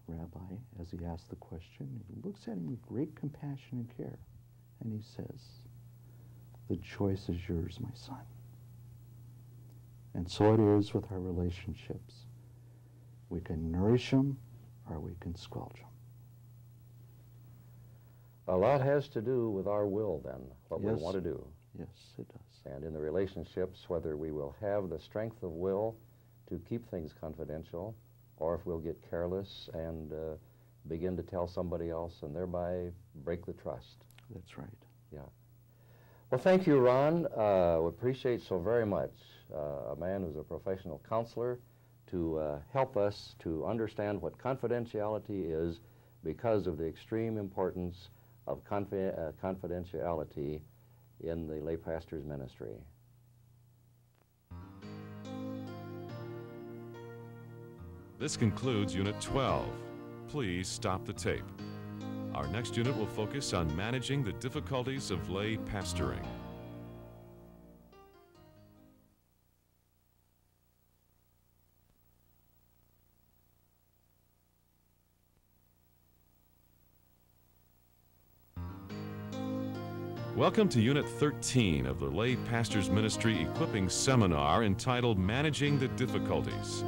rabbi, as he asked the question, he looks at him with great compassion and care, and he says, "The choice is yours, my son." And so it is with our relationships. We can nourish them or we can squelch them. A lot has to do with our will, then, what we want to do. Yes, it does. And in the relationships, whether we will have the strength of will to keep things confidential, or if we'll get careless and begin to tell somebody else and thereby break the trust. That's right. Yeah. Well, thank you, Ron. We appreciate so very much a man who's a professional counselor to help us to understand what confidentiality is because of the extreme importance of confidentiality in the lay pastor's ministry. This concludes Unit 12. Please stop the tape. Our next unit will focus on managing the difficulties of lay pastoring. Welcome to Unit 13 of the Lay Pastors Ministry Equipping Seminar entitled Managing the Difficulties.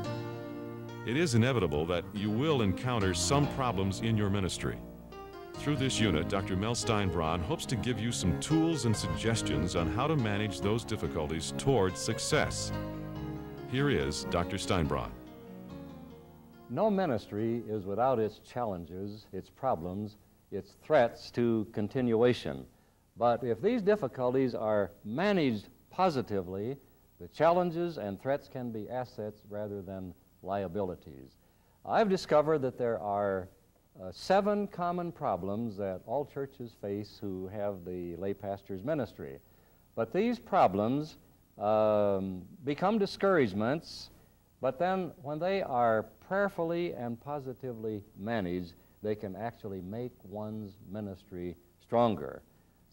It is inevitable that you will encounter some problems in your ministry. Through this unit, Dr. Mel Steinbronn hopes to give you some tools and suggestions on how to manage those difficulties toward success. Here is Dr. Steinbronn. No ministry is without its challenges, its problems, its threats to continuation. But if these difficulties are managed positively, the challenges and threats can be assets rather than liabilities. I've discovered that there are 7 common problems that all churches face who have the lay pastor's ministry. But these problems become discouragements, but then when they are prayerfully and positively managed, they can actually make one's ministry stronger.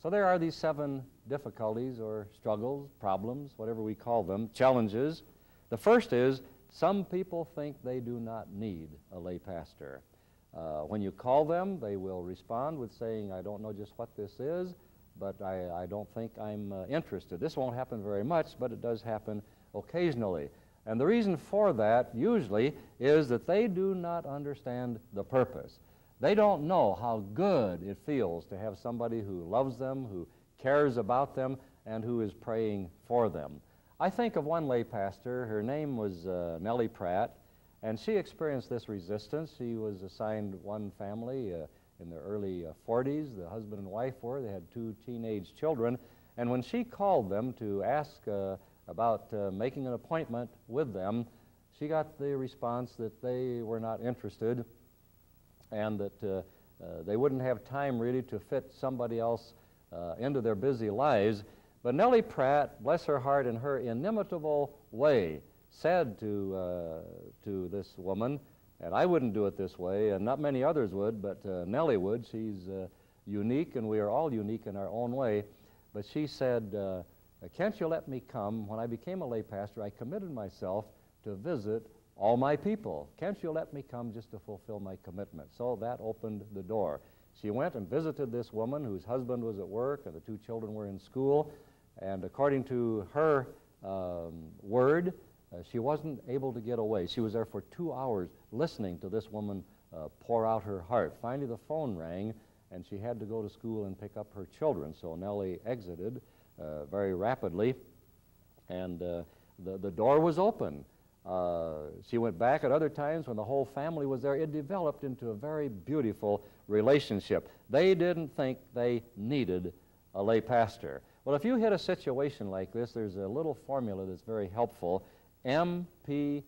So there are these 7 difficulties or struggles, problems, whatever we call them, challenges. The first is some people think they do not need a lay pastor. When you call them, they will respond with saying, "I don't know just what this is, but I don't think I'm interested." This won't happen very much, but it does happen occasionally. And the reason for that usually is that they do not understand the purpose. They don't know how good it feels to have somebody who loves them, who cares about them, and who is praying for them. I think of one lay pastor. Her name was Nellie Pratt, and she experienced this resistance. She was assigned one family in the early 40s. The husband and wife were. They had 2 teenage children. And when she called them to ask about making an appointment with them, she got the response that they were not interested and that they wouldn't have time really to fit somebody else into their busy lives. But Nellie Pratt, bless her heart, in her inimitable way, said to this woman, and I wouldn't do it this way, and not many others would, but Nellie would. She's unique, and we are all unique in our own way. But she said, "Can't you let me come? When I became a lay pastor, I committed myself to visit all my people. Can't you let me come just to fulfill my commitment?" So that opened the door. She went and visited this woman whose husband was at work and the 2 children were in school. And according to her word, she wasn't able to get away. She was there for 2 hours listening to this woman pour out her heart. Finally, the phone rang, and she had to go to school and pick up her children. So Nellie exited very rapidly, and the door was open. She went back at other times when the whole family was there. It developed into a very beautiful relationship. They didn't think they needed a lay pastor. Well, if you hit a situation like this, there's a little formula that's very helpful. MP/MC.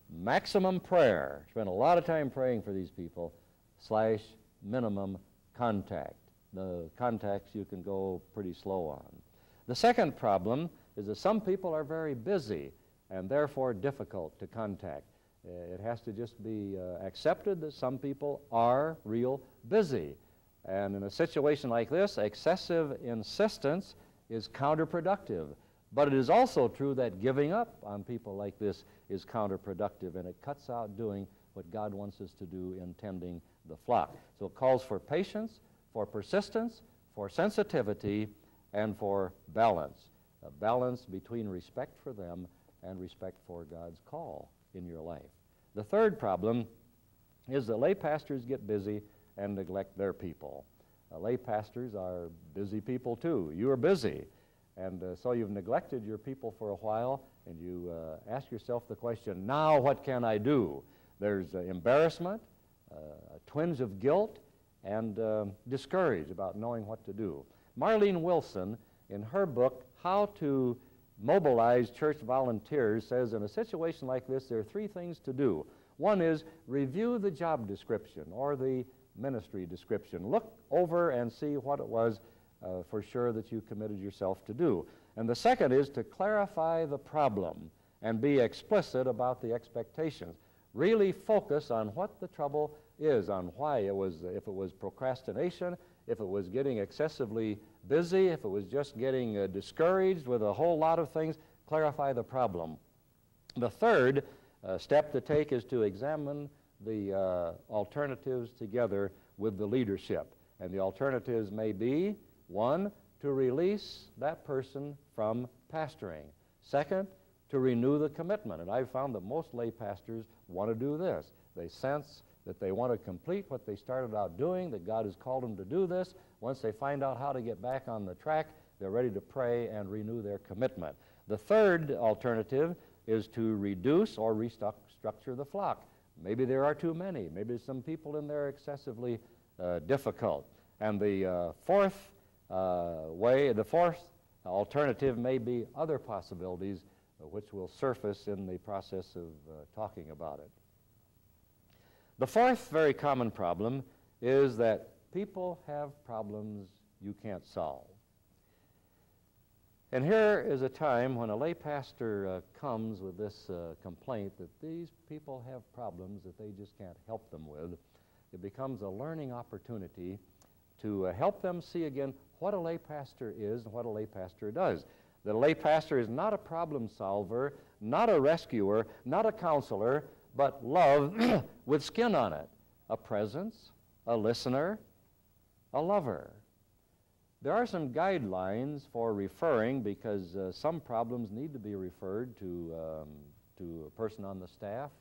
Maximum prayer. Spend a lot of time praying for these people. / minimum contact. The contacts you can go pretty slow on. The second problem is that some people are very busy and therefore difficult to contact. It has to just be accepted that some people are real busy. And in a situation like this, excessive insistence is counterproductive. But it is also true that giving up on people like this is counterproductive, and it cuts out doing what God wants us to do in tending the flock. So it calls for patience, for persistence, for sensitivity, and for balance. A balance between respect for them and respect for God's call in your life. The third problem is that lay pastors get busy and neglect their people. Lay pastors are busy people too. You are busy. And so you've neglected your people for a while, and you ask yourself the question, now what can I do? There's embarrassment, a twinge of guilt, and discouraged about knowing what to do. Marlene Wilson, in her book, How to Mobilize Church Volunteers, says in a situation like this, there are three things to do. One is review the job description or the ministry description. Look over and see what it was for sure that you committed yourself to do. And the second is to clarify the problem and be explicit about the expectations. Really focus on what the trouble is, on why it was, if it was procrastination, if it was getting excessively busy, if it was just getting discouraged with a whole lot of things, clarify the problem. The third step to take is to examine the alternatives together with the leadership. And the alternatives may be, one, to release that person from pastoring. Second, to renew the commitment. And I've found that most lay pastors want to do this. They sense that they want to complete what they started out doing, that God has called them to do this. Once they find out how to get back on the track, they're ready to pray and renew their commitment. The third alternative is to reduce or restructure the flock. Maybe there are too many. Maybe some people in there are excessively difficult. And the fourth alternative may be other possibilities which will surface in the process of talking about it. The fourth very common problem is that people have problems you can't solve. And here is a time when a lay pastor comes with this complaint that these people have problems that they just can't help them with. It becomes a learning opportunity to help them see again what a lay pastor is and what a lay pastor does. That a lay pastor is not a problem solver, not a rescuer, not a counselor, but love with skin on it. A presence, a listener, a lover. There are some guidelines for referring because some problems need to be referred to a person on the staff,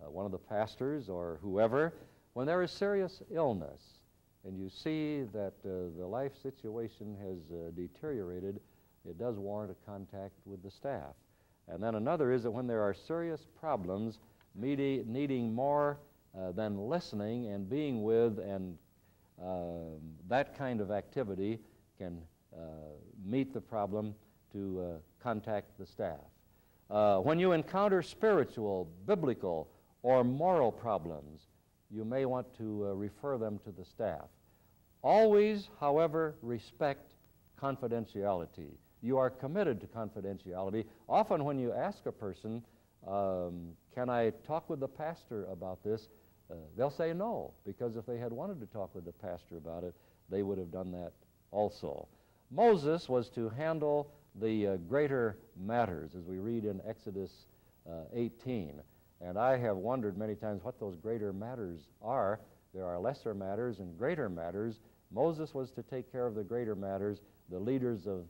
one of the pastors or whoever, when there is serious illness and you see that the life situation has deteriorated, it does warrant a contact with the staff. And then another is that when there are serious problems needing more than listening and being with, and that kind of activity can meet the problem to contact the staff. When you encounter spiritual, biblical, or moral problems, you may want to refer them to the staff. Always, however, respect confidentiality. You are committed to confidentiality. Often when you ask a person, can I talk with the pastor about this, they'll say no, because if they had wanted to talk with the pastor about it, they would have done that also. Moses was to handle the greater matters, as we read in Exodus 18. And I have wondered many times what those greater matters are. There are lesser matters and greater matters. Moses was to take care of the greater matters, the leaders of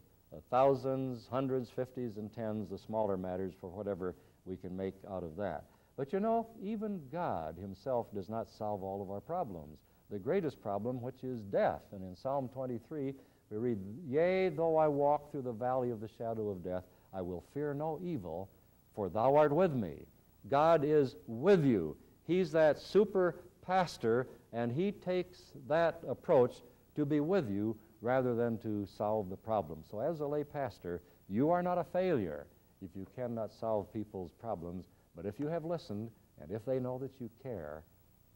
thousands, hundreds, fifties, and tens, the smaller matters for whatever we can make out of that. But you know, even God himself does not solve all of our problems. The greatest problem, which is death. And in Psalm 23, we read, "Yea, though I walk through the valley of the shadow of death, I will fear no evil, for thou art with me." God is with you. He's that super pastor, and he takes that approach to be with you rather than to solve the problem. So as a lay pastor, you are not a failure if you cannot solve people's problems, but if you have listened and if they know that you care,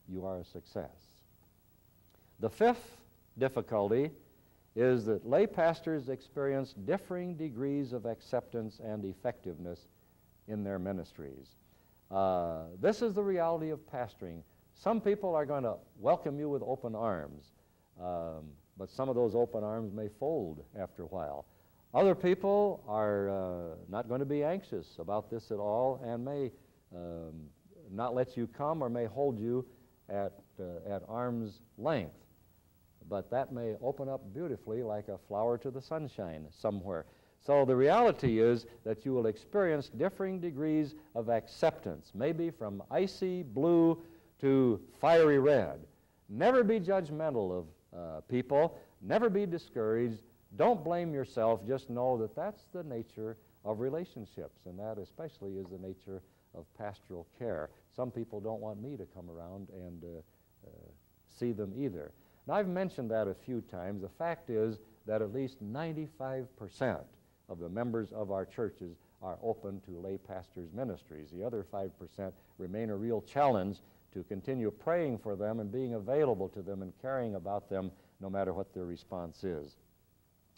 you are a success. The fifth difficulty is that lay pastors experience differing degrees of acceptance and effectiveness in their ministries. This is the reality of pastoring. Some people are going to welcome you with open arms, but some of those open arms may fold after a while. Other people are not going to be anxious about this at all and may not let you come or may hold you at arm's length. But that may open up beautifully like a flower to the sunshine somewhere. So the reality is that you will experience differing degrees of acceptance, maybe from icy blue to fiery red. Never be judgmental of people. Never be discouraged. Don't blame yourself. Just know that that's the nature of relationships, and that especially is the nature of pastoral care. Some people don't want me to come around and see them either. Now, I've mentioned that a few times. The fact is that at least 95% of the members of our churches are open to lay pastors' ministries. The other 5% remain a real challenge to continue praying for them and being available to them and caring about them no matter what their response is.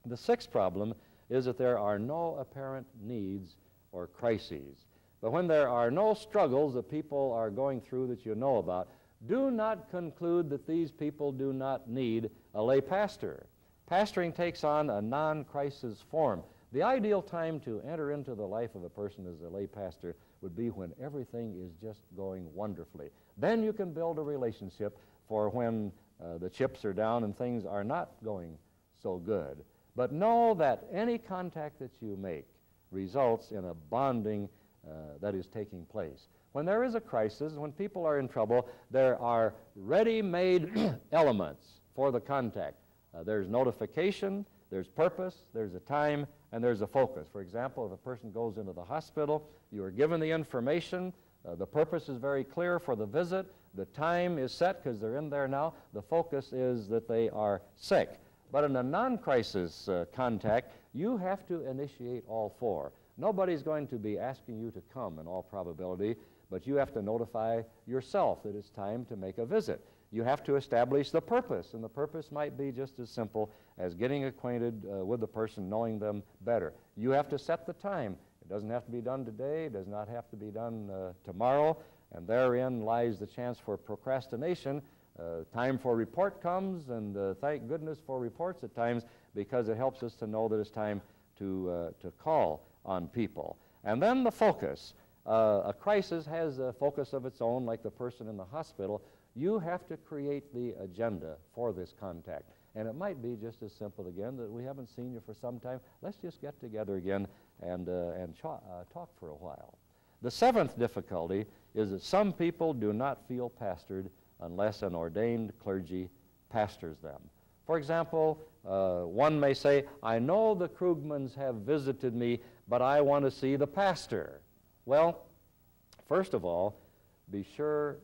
The sixth problem is that there are no apparent needs or crises. But when there are no struggles that people are going through that you know about, do not conclude that these people do not need a lay pastor. Pastoring takes on a non-crisis form. The ideal time to enter into the life of a person as a lay pastor would be when everything is just going wonderfully. Then you can build a relationship for when the chips are down and things are not going so good. But know that any contact that you make results in a bonding that is taking place. When there is a crisis, when people are in trouble, there are ready-made elements for the contact. There's notification, there's purpose, there's a time, and there's a focus. For example, if a person goes into the hospital, you are given the information, the purpose is very clear for the visit, the time is set because they're in there now, the focus is that they are sick. But in a non-crisis contact, you have to initiate all four. Nobody's going to be asking you to come in all probability, but you have to notify yourself that it's time to make a visit. You have to establish the purpose, and the purpose might be just as simple as getting acquainted with the person, knowing them better. You have to set the time. It doesn't have to be done today. It does not have to be done tomorrow, and therein lies the chance for procrastination. Time for report comes, and thank goodness for reports at times because it helps us to know that it's time to call on people. And then the focus. A crisis has a focus of its own, like the person in the hospital. You have to create the agenda for this contact. And it might be just as simple again that we haven't seen you for some time. Let's just get together again and talk for a while. The seventh difficulty is that some people do not feel pastored unless an ordained clergy pastors them. For example, one may say, I know the Krugmans have visited me, but I want to see the pastor. Well, first of all, be sure,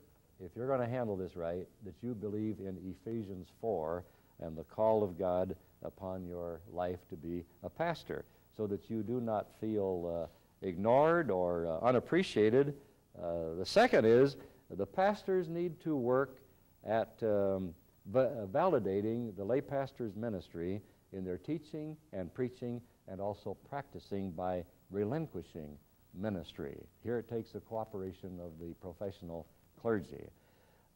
if you're going to handle this right, that you believe in Ephesians 4 and the call of God upon your life to be a pastor, so that you do not feel ignored or unappreciated. The second is the pastors need to work at validating the lay pastor's ministry in their teaching and preaching and also practicing by relinquishing ministry. Here it takes the cooperation of the professional clergy.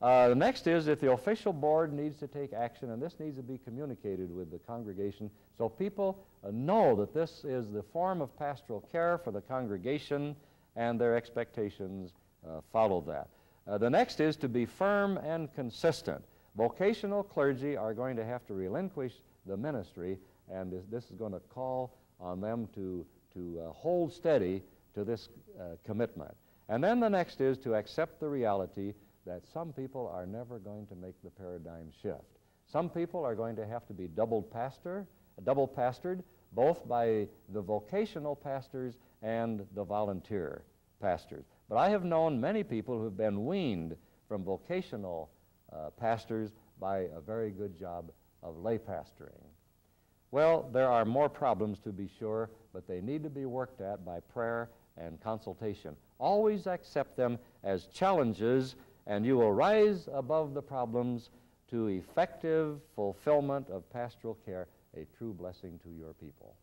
The next is that the official board needs to take action, and this needs to be communicated with the congregation so people know that this is the form of pastoral care for the congregation and their expectations follow that. The next is to be firm and consistent. Vocational clergy are going to have to relinquish the ministry, and this is going to call on them to hold steady to this commitment. And then the next is to accept the reality that some people are never going to make the paradigm shift. Some people are going to have to be double pastored, both by the vocational pastors and the volunteer pastors. But I have known many people who have been weaned from vocational pastors by a very good job of lay pastoring. Well, there are more problems to be sure, but they need to be worked at by prayer and consultation. Always accept them as challenges, and you will rise above the problems to effective fulfillment of pastoral care, a true blessing to your people.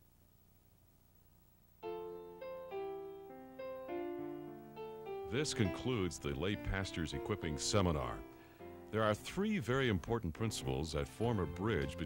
This concludes the Lay Pastors Equipping Seminar. There are three very important principles that form a bridge